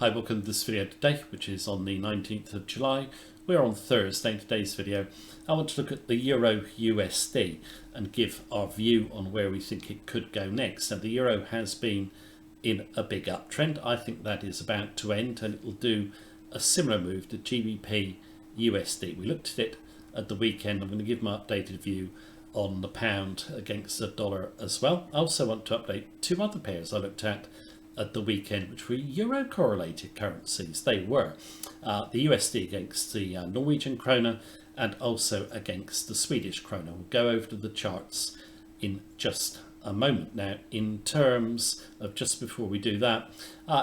Hi, welcome to this video today, which is on the 19th of July. We're on Thursday. In today's video, I want to look at the Euro USD and give our view on where we think it could go next. Now, the Euro has been in a big uptrend. I think that is about to end, and it will do a similar move to GBP USD. We looked at it at the weekend. I'm going to give my updated view on the pound against the dollar as well. I also want to update two other pairs I looked at the weekend, which were euro correlated currencies. They were the USD against the Norwegian krona and also against the Swedish krona. We'll go over to the charts in just a moment. Now, in terms of, just before we do that,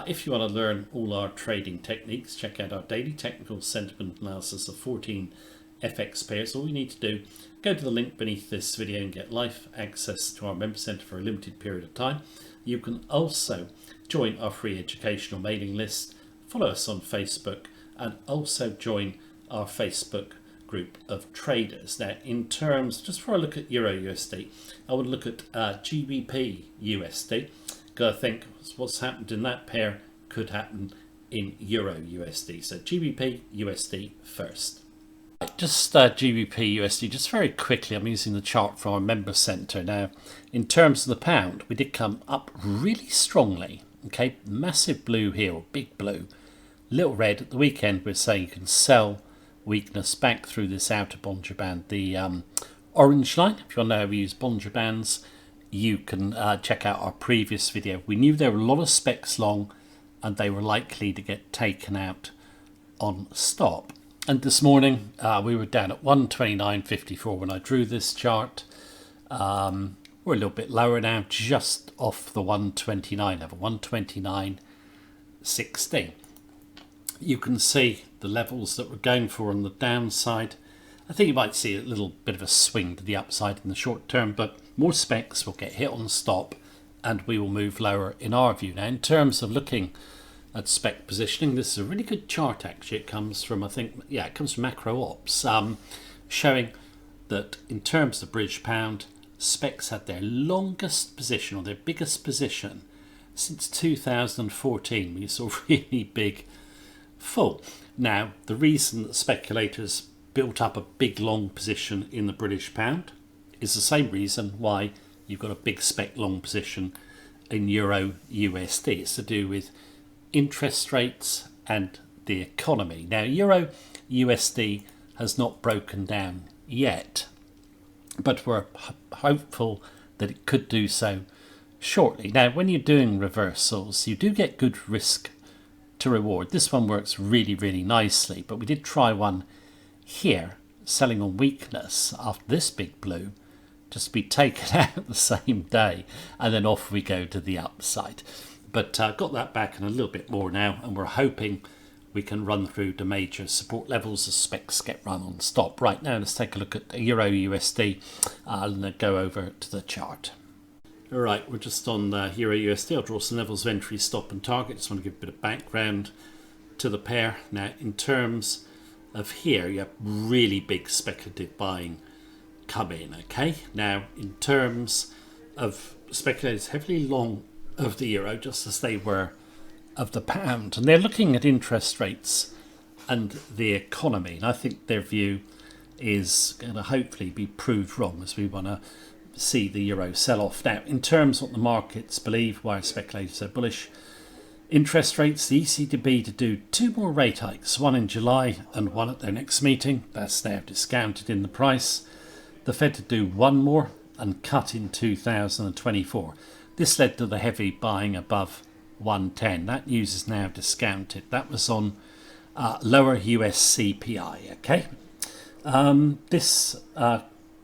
if you want to learn all our trading techniques, check out our daily technical sentiment analysis of 14 FX pairs. All you need to do, go to the link beneath this video and get live access to our member centre for a limited period of time. You can also join our free educational mailing list, follow us on Facebook, and also join our Facebook group of traders. Now, in terms, just before I look at Euro USD, I would look at GBP USD, because I think what's happened in that pair could happen in Euro USD. So GBP USD first. Just GBP USD, just very quickly, I'm using the chart from our member centre. Now, in terms of the pound, we did come up really strongly. Okay, massive blue here, or big blue, little red. At the weekend, we're saying you can sell weakness back through this outer Bollinger Band. The orange line, if you want to know how we use Bollinger Bands, you can check out our previous video. We knew there were a lot of specs long and they were likely to get taken out on stop. And this morning, we were down at 129.54 when I drew this chart. We're a little bit lower now, just off the 129 level, 129.16. You can see the levels that we're going for on the downside. I think you might see a little bit of a swing to the upside in the short term, but more specs will get hit on stop and we will move lower in our view. Now, in terms of looking at spec positioning, this is a really good chart actually. It comes from, I think, yeah, it comes from Macro Ops, showing that in terms of British pound, specs had their longest position, or their biggest position, since 2014. We saw really big fall. Now, the reason that speculators built up a big long position in the British pound is the same reason why you've got a big spec long position in Euro USD. It's to do with interest rates and the economy. Now, Euro USD has not broken down yet, but we're hopeful that it could do so shortly. Now, when you're doing reversals, you do get good risk to reward. This one works really, really nicely, but we did try one here, selling on weakness after this big blue, just to be taken out the same day, and then off we go to the upside. But got that back and a little bit more now, and we're hoping we can run through the major support levels as specs get run on stop. Right, now let's take a look at Euro USD and go over to the chart. All right, we're just on Euro USD. I'll draw some levels of entry, stop and target. Just want to give a bit of background to the pair. Now, in terms of here, you have really big speculative buying come in, okay? Now, in terms of speculators heavily long of the euro, just as they were of the pound, and they're looking at interest rates and the economy, and I think their view is going to hopefully be proved wrong as we want to see the euro sell off. Now, in terms of what the markets believe, why speculators are bullish, interest rates, the ECB to do two more rate hikes, one in July and one at their next meeting. That's now discounted in the price. The Fed to do one more and cut in 2024. This led to the heavy buying above 110. That news is now discounted. That was on lower US CPI. Okay. This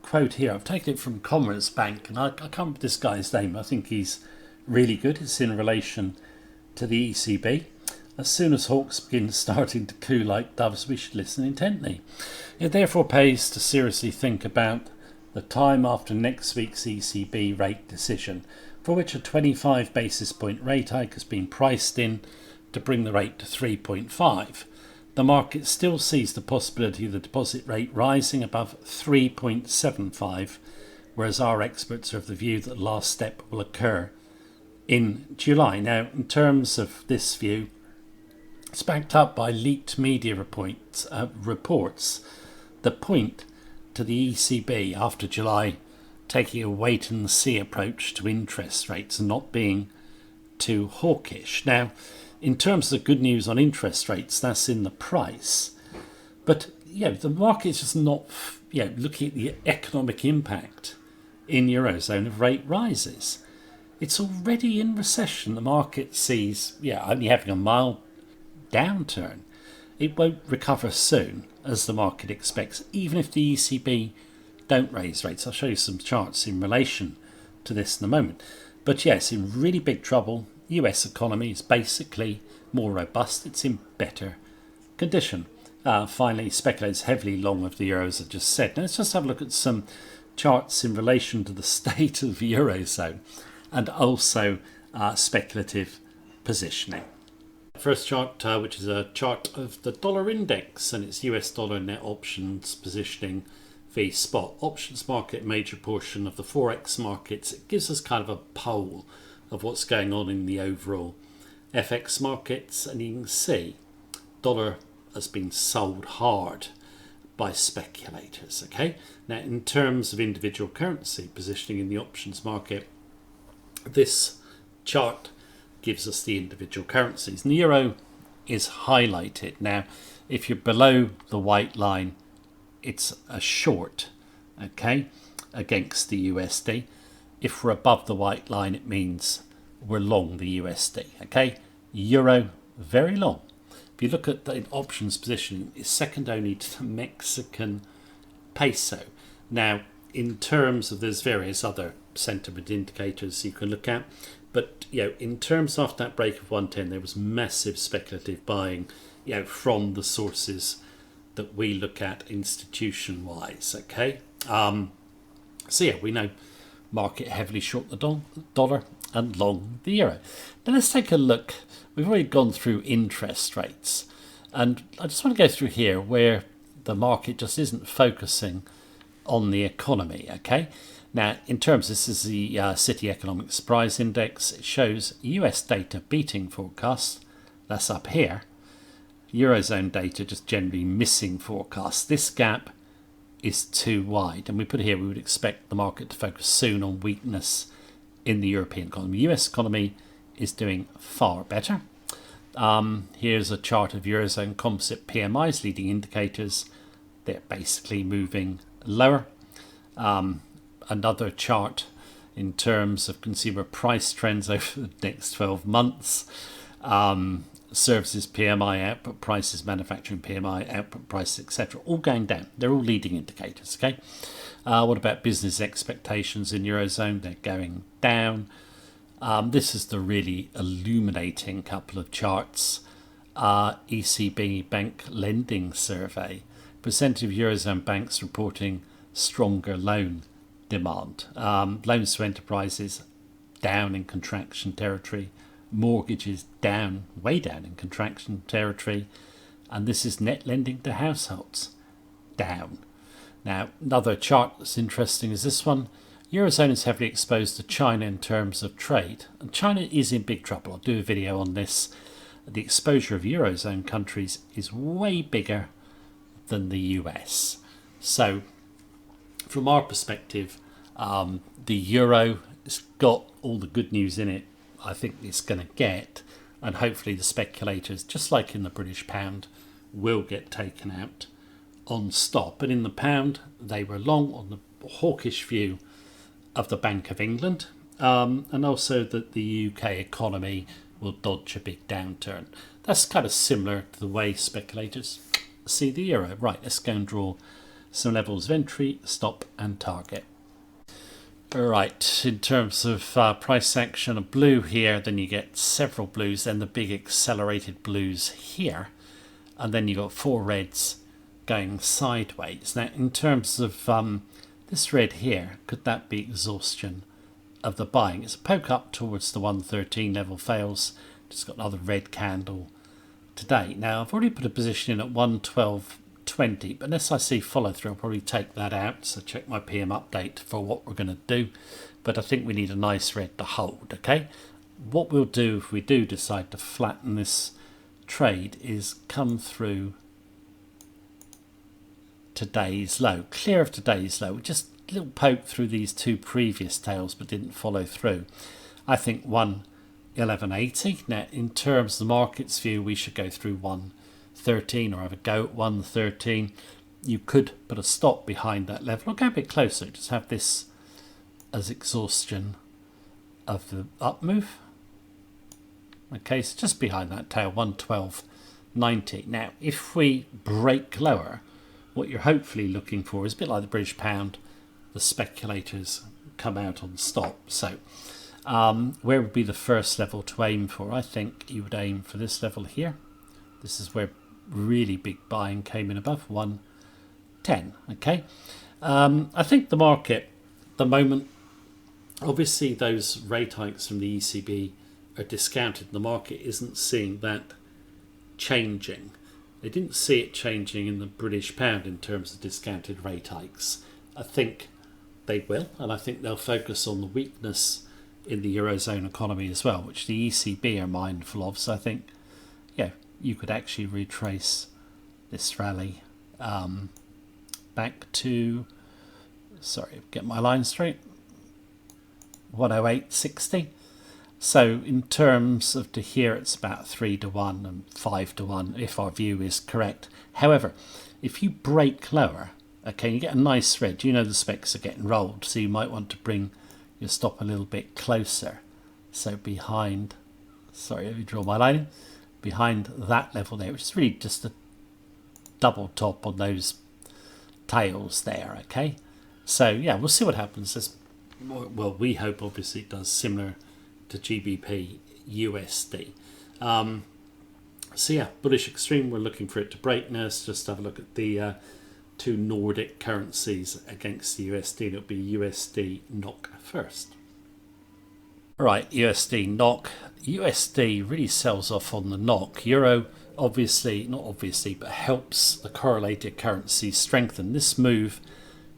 quote here, I've taken it from Commerzbank, and I can't remember this guy's name. I think he's really good. It's in relation to the ECB. As soon as hawks begin starting to coo like doves, we should listen intently. It therefore pays to seriously think about the time after next week's ECB rate decision, for which a 25 basis point rate hike has been priced in to bring the rate to 3.5. The market still sees the possibility of the deposit rate rising above 3.75, whereas our experts are of the view that the last step will occur in July. Now, in terms of this view, It's backed up by leaked media reports that point to the ECB after July taking a wait-and-see approach to interest rates and not being too hawkish. Now, in terms of good news on interest rates, that's in the price. But the market's just not looking at the economic impact in Eurozone of rate rises. It's already in recession. The market sees only having a mild downturn. It won't recover soon, as the market expects, even if the ECB don't raise rates. I'll show you some charts in relation to this in a moment. But yes, in really big trouble. US economy is basically more robust. It's in better condition. Finally, speculators heavily long of the euro, as I just said. Now let's just have a look at some charts in relation to the state of the Eurozone and also speculative positioning. First chart, which is a chart of the dollar index and its US dollar net options positioning v spot. Options market, major portion of the Forex markets. It gives us kind of a pole of what's going on in the overall FX markets, and you can see dollar has been sold hard by speculators. Okay, now in terms of individual currency positioning in the options market, this chart gives us the individual currencies, and the euro is highlighted. Now if you're below the white line, it's a short, okay, against the USD. If we're above the white line, it means we're long the USD. Okay, euro very long. If you look at the options position, it's second only to the Mexican peso. Now, in terms of, there's various other sentiment indicators you can look at, but in terms of that break of 110, there was massive speculative buying, from the sources that we look at institution-wise. Okay, so we know market heavily short the dollar and long the euro. Now let's take a look. We've already gone through interest rates, and I just want to go through here where the market just isn't focusing on the economy. Okay, now in terms, this is the City Economic Surprise Index. It shows US data beating forecasts. That's up here. Eurozone data just generally missing forecasts. This gap is too wide, and we put here we would expect the market to focus soon on weakness in the European economy. US economy is doing far better. Here's a chart of Eurozone composite PMIs, leading indicators. They're basically moving lower. Another chart in terms of consumer price trends over the next 12 months. Services PMI, output prices, manufacturing PMI, output prices, etc. all going down. They're all leading indicators. Okay. What about business expectations in Eurozone? They're going down. This is the really illuminating couple of charts. ECB bank lending survey. Percentage of Eurozone banks reporting stronger loan demand. Loans to enterprises down in contraction territory. Mortgages down, way down in contraction territory. And this is net lending to households down. Now, another chart that's interesting is this one. Eurozone is heavily exposed to China in terms of trade. And China is in big trouble. I'll do a video on this. The exposure of Eurozone countries is way bigger than the US. So, from our perspective, the euro has got all the good news in it I think it's going to get. And hopefully the speculators, just like in the British pound, will get taken out on stop. And in the pound, they were long on the hawkish view of the Bank of England, and also that the UK economy will dodge a big downturn. That's kind of similar to the way speculators see the euro. Right, let's go and draw some levels of entry, stop and target. Right, in terms of price action, a blue here, then you get several blues, then the big accelerated blues here, and then you got four reds going sideways. Now, in terms of this red here, could that be exhaustion of the buying? It's a poke up towards the 113 level, fails, just got another red candle today. Now, I've already put a position in at 112.20, but unless I see follow through, I'll probably take that out. So check my PM update for what we're going to do. But I think we need a nice red to hold, okay? What we'll do if we do decide to flatten this trade is come through today's low, clear of today's low, just a little poke through these two previous tails but didn't follow through. I think 111.80. Now in terms of the market's view, we should go through 113 or have a go at 113. You could put a stop behind that level or go a bit closer, just have this as exhaustion of the up move. Okay, so just behind that tail, 112.90. Now if we break lower, what you're hopefully looking for is a bit like the British pound, the speculators come out on stop. So where would be the first level to aim for? I think you would aim for this level here. This is where really big buying came in above 110. Okay, I think the market at the moment, obviously those rate hikes from the ECB are discounted. The market isn't seeing that changing. They didn't see it changing in the British pound in terms of discounted rate hikes. I think they will, and I think they'll focus on the weakness in the Eurozone economy as well, which the ECB are mindful of. So I think, yeah, you could actually retrace this rally back to, sorry, get my line straight, 108.60. So in terms of to here, it's about 3 to 1 and 5 to 1 if our view is correct. However, if you break lower, okay, you get a nice spread. You know the specs are getting rolled, so you might want to bring your stop a little bit closer. So behind, sorry, let me draw my line, behind that level there, which is really just a double top on those tails there, okay? So yeah, we'll see what happens. Well, we hope obviously it does similar to GBP USD. So yeah, bullish extreme. We're looking for it to break now. So just have a look at the two Nordic currencies against the USD. It'll be USD NOK first. All right, USD NOK. USD really sells off on the NOK. Euro obviously, not obviously, but helps the correlated currency strengthen. This move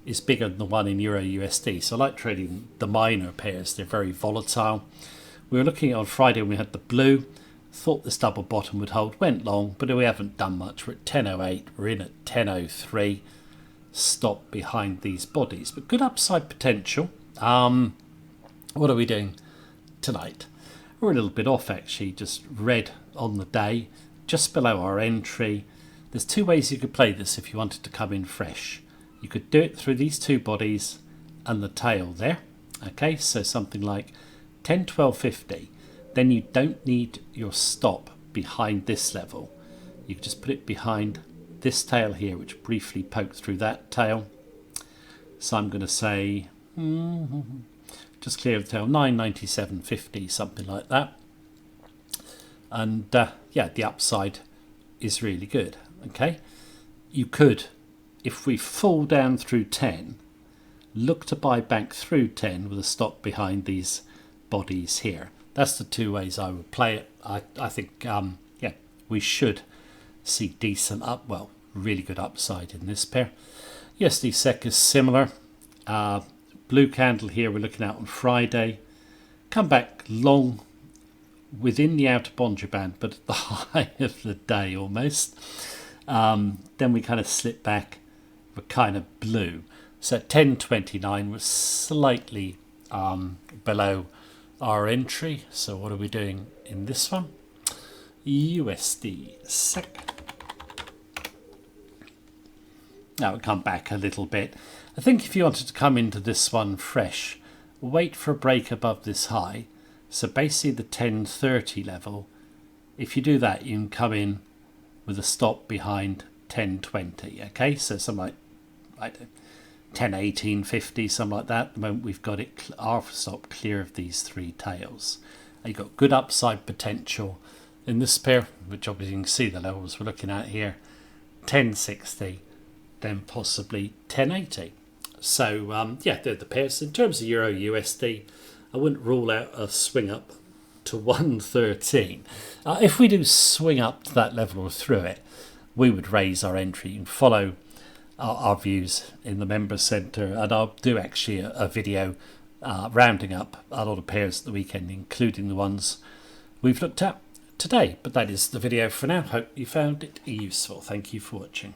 is bigger than the one in Euro USD. So I like trading the minor pairs. They're very volatile. We were looking at on Friday when we had the blue. Thought this double bottom would hold. Went long, but we haven't done much. We're at 10.08. We're in at 10.03. Stop behind these bodies. But good upside potential. What are we doing tonight? We're a little bit off actually. Just red on the day. Just below our entry. There's two ways you could play this if you wanted to come in fresh. You could do it through these two bodies and the tail there. Okay, so something like 10.12.50. Then you don't need your stop behind this level. You can just put it behind this tail here, which briefly poked through that tail. So I'm going to say just clear the tail, 997.50, something like that. And yeah, the upside is really good. Okay, you could, if we fall down through 10, look to buy back through 10 with a stop behind these bodies here. That's the two ways I would play it. I think yeah, we should see decent really good upside in this pair. USD SEK is similar. Blue candle here we're looking at on Friday. Come back long within the outer Bollinger Band, but at the high of the day almost. Then we kind of slip back. We're kind of blue. So 10.29 was slightly below our entry. So what are we doing in this one? USD SEK. Now we'll come back a little bit. I think if you wanted to come into this one fresh, wait for a break above this high. So basically the 10.30 level. If you do that, you can come in with a stop behind 10.20. Okay, so something like 10.18.50, something like that. At the moment we've got it our stop clear of these three tails. And you've got good upside potential in this pair, which obviously you can see the levels we're looking at here. 10.60, then possibly 10.80. So yeah, they're the pairs. In terms of Euro USD, I wouldn't rule out a swing up to 113. If we do swing up to that level or through it, we would raise our entry and follow our views in the members centre, and I'll do actually a video rounding up a lot of pairs at the weekend, including the ones we've looked at. today. But that is the video for now. Hope you found it useful. Thank you for watching.